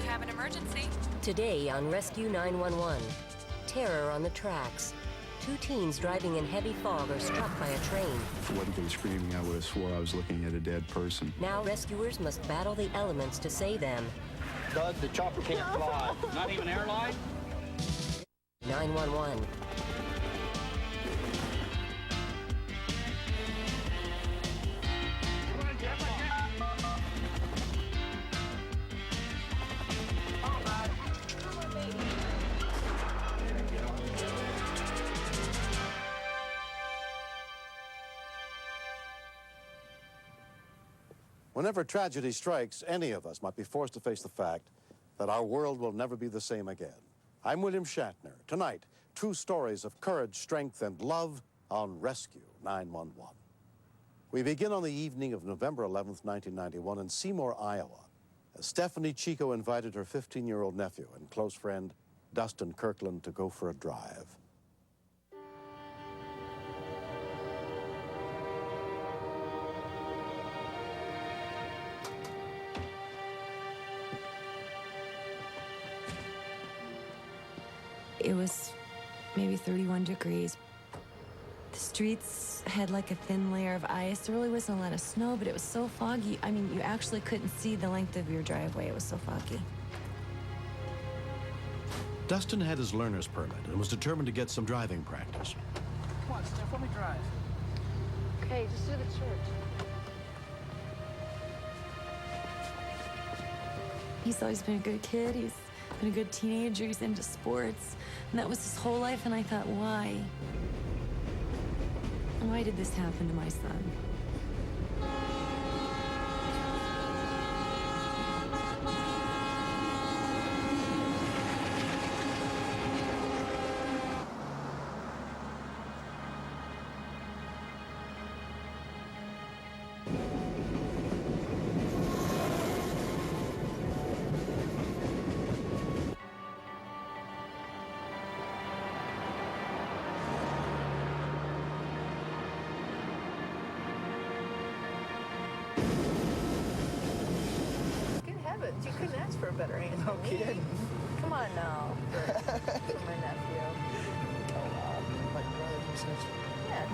have an emergency. Today on Rescue 911, terror on the tracks. Two teens driving in heavy fog are struck by a train. If it wasn't for the screaming, I would have swore I was looking at a dead person. Now rescuers must battle the elements to save them. Bud, the chopper can't fly. Not even airline? 911. Whenever tragedy strikes, any of us might be forced to face the fact that our world will never be the same again. I'm William Shatner. Tonight, true stories of courage, strength, and love on Rescue 911. We begin on the evening of November 11th, 1991 in Seymour, Iowa, as Stephanie Chico invited her 15-year-old nephew and close friend, Dustin Kirkland, to go for a drive. It was maybe 31 degrees. The streets had like a thin layer of ice. There really wasn't a lot of snow, but it was so foggy. I mean, you actually couldn't see the length of your driveway. It was so foggy. Dustin had his learner's permit and was determined to get some driving practice. Come on, Steph, let me drive. Okay, just do the church. He's always been a good kid. He's been a good teenager. He's into sports. And that was his whole life, and I thought, why? Why did this happen to my son? You couldn't ask for a better answer. No kidding. Come on now. For my nephew. Like brothers and sisters. Yeah.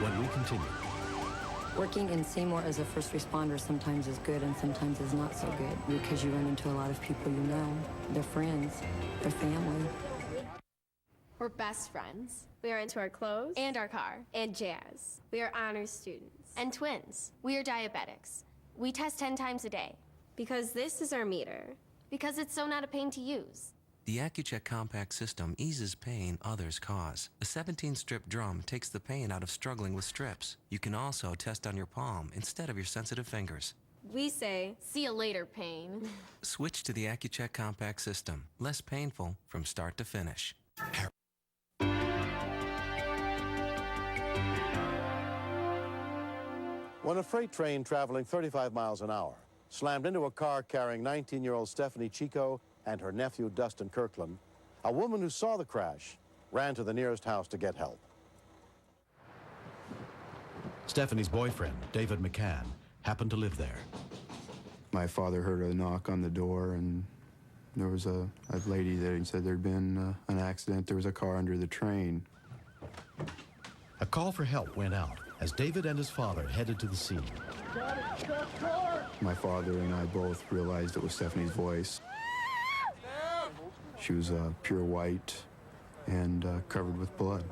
When we continue. Working in Seymour as a first responder sometimes is good and sometimes is not so good because you run into a lot of people you know, their friends, their family. We're best friends. We are into our clothes and our car and jazz. We are honors students and twins. We are diabetics. We test 10 times a day because this is our meter, because it's so not a pain to use. The Accu-Check Compact system eases pain others cause. The 17-strip drum takes the pain out of struggling with strips. You can also test on your palm instead of your sensitive fingers. We say, see you later, pain. Switch to the Accu-Check Compact system. Less painful from start to finish. When a freight train traveling 35 miles an hour slammed into a car carrying 19-year-old Stephanie Chico and her nephew, Dustin Kirkland, a woman who saw the crash ran to the nearest house to get help. Stephanie's boyfriend, David McCann, happened to live there. My father heard a knock on the door, and there was a lady there and said there'd been an accident. There was a car under the train. A call for help went out as David and his father headed to the scene. My father and I both realized it was Stephanie's voice. She was pure white and covered with blood.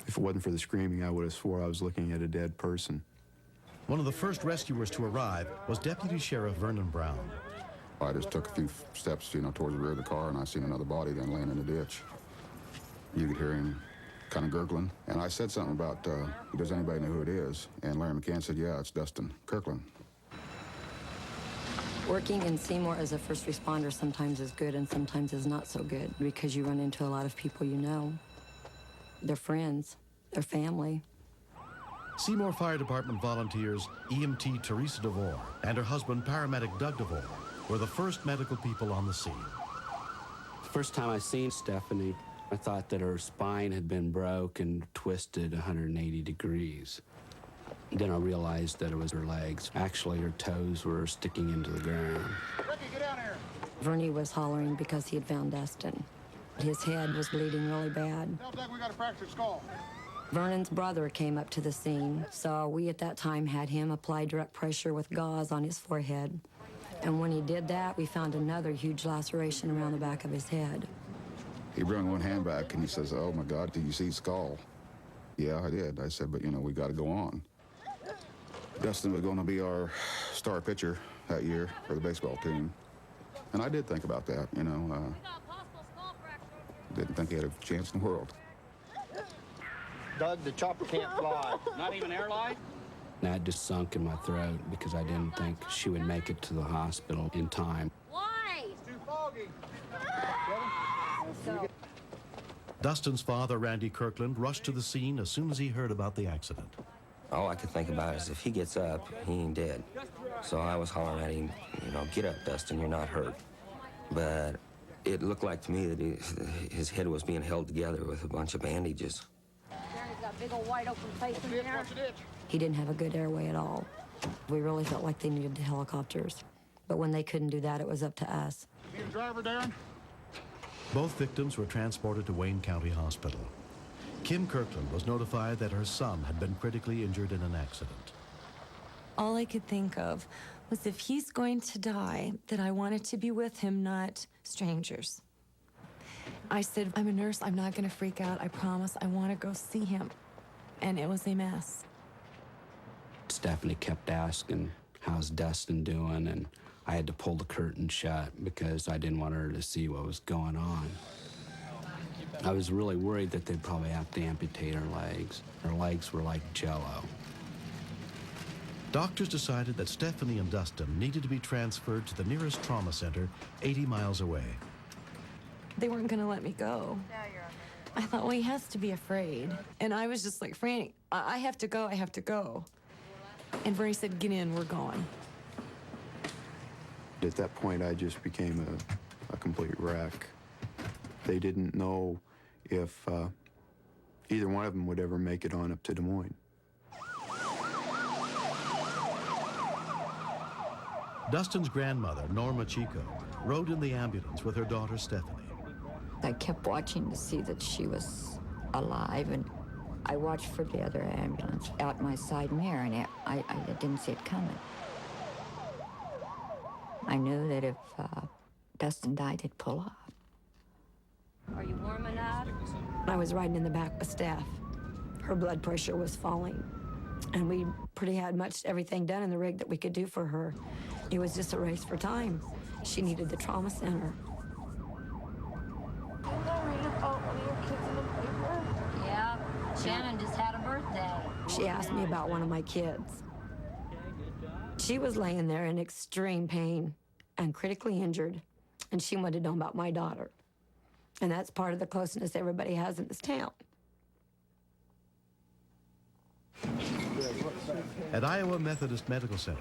If it wasn't for the screaming, I would have swore I was looking at a dead person. One of the first rescuers to arrive was Deputy Sheriff Vernon Brown. I just took a few steps, towards the rear of the car, and I seen another body then laying in the ditch. You could hear him kind of gurgling. And I said something about, does anybody know who it is? And Larry McCann said, yeah, it's Dustin Kirkland. Working in Seymour as a first responder sometimes is good and sometimes is not so good because you run into a lot of people you know. Their friends, their family. Seymour Fire Department volunteers EMT Teresa DeVore and her husband, paramedic Doug DeVore, were the first medical people on the scene. The first time I seen Stephanie, I thought that her spine had been broke and twisted 180 degrees. Then I realized that it was her legs. Actually, her toes were sticking into the ground. Ricky, get down here. Vernie was hollering because he had found Dustin. His head was bleeding really bad. Tell Doug we got a fractured skull. Vernon's brother came up to the scene, so we at that time had him apply direct pressure with gauze on his forehead. And when he did that, we found another huge laceration around the back of his head. He brought one hand back and he says, "Oh my God, did you see skull?" "Yeah, I did." I said, "But you know, we got to go on." Dustin was going to be our star pitcher that year for the baseball team. And I did think about that, you know. Didn't think he had a chance in the world. Doug, the chopper can't fly. Not even airline? And that just sunk in my throat because I didn't think she would make it to the hospital in time. Why? It's too foggy. Dustin's father, Randy Kirkland, rushed to the scene as soon as he heard about the accident. All I could think about is if he gets up, he ain't dead. So I was hollering at him, you know, "Get up, Dustin, you're not hurt." But it looked like to me that his head was being held together with a bunch of bandages. He's got a big old wide open face in there. He didn't have a good airway at all. We really felt like they needed the helicopters. But when they couldn't do that, it was up to us. Need a driver, Darren? Both victims were transported to Wayne County Hospital. Kim Kirkland was notified that her son had been critically injured in an accident. All I could think of was if he's going to die, that I wanted to be with him, not strangers. I said, "I'm a nurse. I'm not going to freak out. I promise. I want to go see him." And it was a mess. Stephanie kept asking, "How's Dustin doing?" And I had to pull the curtain shut because I didn't want her to see what was going on. I was really worried that they'd probably have to amputate her legs. Her legs were like jello. Doctors decided that Stephanie and Dustin needed to be transferred to the nearest trauma center 80 miles away. They weren't going to let me go. I thought, well, he has to be afraid. And I was just like, "Franny, I have to go, I have to go." And Bernie said, "Get in, we're going." At that point, I just became a complete wreck. They didn't know if either one of them would ever make it on up to Des Moines. Dustin's grandmother, Norma Chico, rode in the ambulance with her daughter, Stephanie. I kept watching to see that she was alive, and I watched for the other ambulance out my side mirror, and I didn't see it coming. I knew that if Dustin died, he'd pull off. Are you warm enough? I was riding in the back with Steph. Her blood pressure was falling, and we pretty had much everything done in the rig that we could do for her. It was just a race for time. She needed the trauma center. Yeah, Shannon just had a birthday. She asked me about one of my kids. She was laying there in extreme pain and critically injured, and she wanted to know about my daughter. And that's part of the closeness everybody has in this town. At Iowa Methodist Medical Center,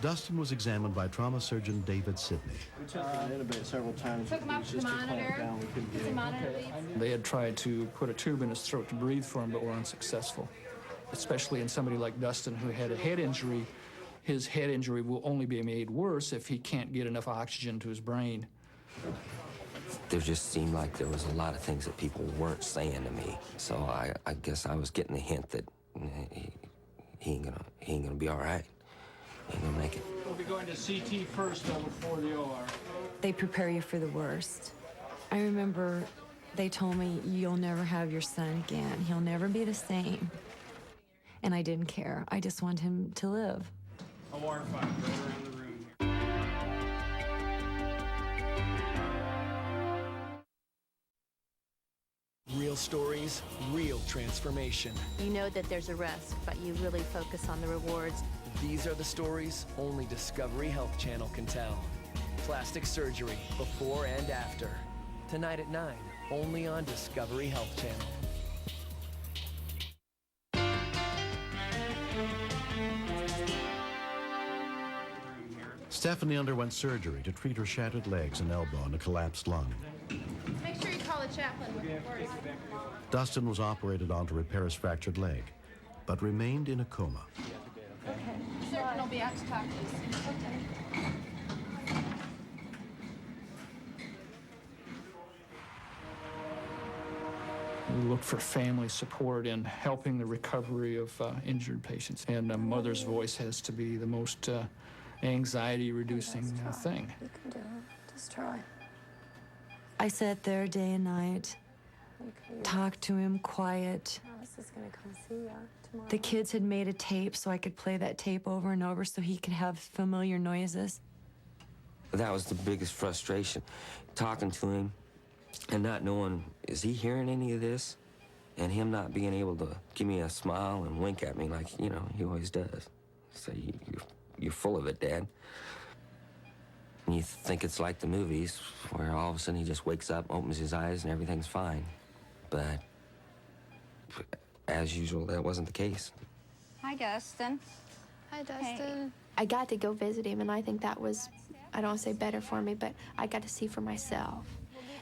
Dustin was examined by trauma surgeon David Sidney. We took him to intubate several times. Took him up to the monitor. They had tried to put a tube in his throat to breathe for him, but were unsuccessful. Especially in somebody like Dustin who had a head injury. His head injury will only be made worse if he can't get enough oxygen to his brain. There just seemed like there was a lot of things that people weren't saying to me. So I guess I was getting the hint that he ain't gonna be all right. He ain't gonna make it. We'll be going to CT first, though, before the OR. They prepare you for the worst. I remember they told me, "You'll never have your son again. He'll never be the same." And I didn't care. I just wanted him to live. OR 5, right around the room. Real stories, real transformation. You know that there's a risk, but you really focus on the rewards. These are the stories only Discovery Health Channel can tell. Plastic surgery, before and after. Tonight at 9, only on Discovery Health Channel. Stephanie underwent surgery to treat her shattered legs and elbow and a collapsed lung. Make sure you call the chaplain before. Dustin was operated on to repair his fractured leg, but remained in a coma. Okay. Surgeon will be out to talk to you soon. Okay. We look for family support in helping the recovery of injured patients. And a mother's voice has to be the most anxiety-reducing thing. You can do it. Just try. I sat there day and night, talked to him quiet. Alice is gonna come see you tomorrow. The kids had made a tape so I could play that tape over and over so he could have familiar noises. That was the biggest frustration, talking to him and not knowing, is he hearing any of this? And him not being able to give me a smile and wink at me like, you know, he always does. So you're full of it, Dad. And you think it's like the movies, where all of a sudden he just wakes up, opens his eyes, and everything's fine. But as usual, that wasn't the case. Hi, Dustin. Hi, Dustin. I got to go visit him, and I think that was, I don't want to say better for me, but I got to see for myself.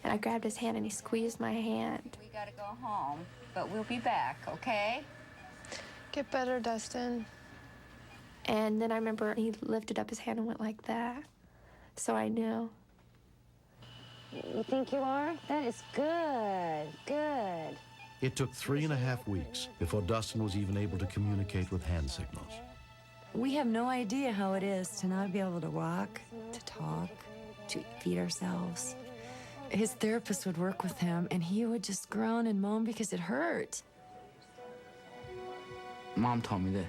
And I grabbed his hand, and he squeezed my hand. We gotta go home, but we'll be back, okay? Get better, Dustin. And then I remember he lifted up his hand and went like that. So I knew. You think you are? That is good. Good. It took 3.5 weeks before Dustin was even able to communicate with hand signals. We have no idea how it is to not be able to walk, to talk, to feed ourselves. His therapist would work with him, and he would just groan and moan because it hurt. Mom told me that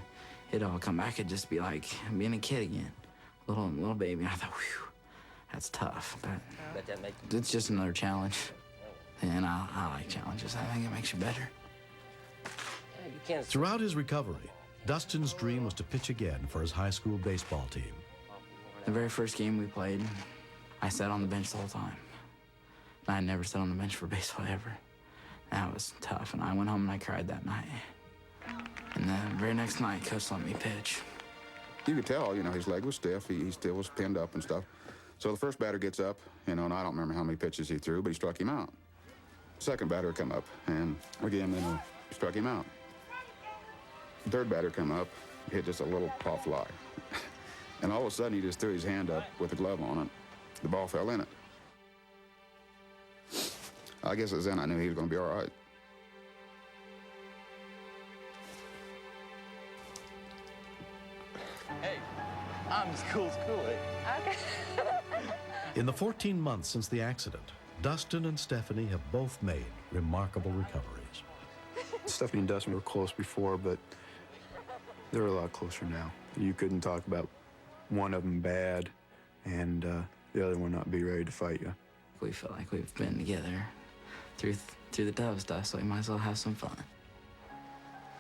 it'd all come back. It'd just be like being a kid again, little baby. I thought, whew, that's tough, but it's just another challenge. And I like challenges. I think it makes you better. Throughout his recovery, Dustin's dream was to pitch again for his high school baseball team. The very first game we played, I sat on the bench the whole time. I had never sat on the bench for baseball ever. That was tough, and I went home and I cried that night. And the very next night, Coach let me pitch. You could tell, you know, his leg was stiff. He still was pinned up and stuff. So the first batter gets up, you know, and I don't remember how many pitches he threw, but he struck him out. Second batter come up, and again, you know, struck him out. Third batter come up, hit just a little pop fly. And all of a sudden, he just threw his hand up with a glove on it. The ball fell in it. I guess it was then I knew he was going to be all right. Hey, I'm as cool as Kool-Aid. Okay. In the 14 months since the accident, Dustin and Stephanie have both made remarkable recoveries. Stephanie and Dustin were close before, but they're a lot closer now. You couldn't talk about one of them bad and the other one not be ready to fight you. We feel like we've been together through the tough stuff, so we might as well have some fun.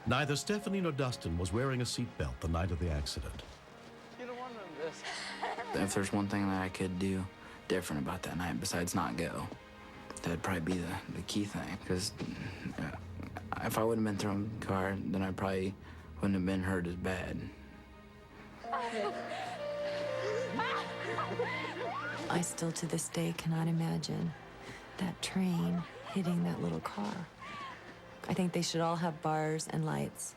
Neither Stephanie nor Dustin was wearing a seatbelt the night of the accident. If there's one thing that I could do different about that night besides not go, that'd probably be the key thing. Because if I wouldn't have been thrown in the car, then I probably wouldn't have been hurt as bad. I still to this day cannot imagine that train hitting that little car. I think they should all have bars and lights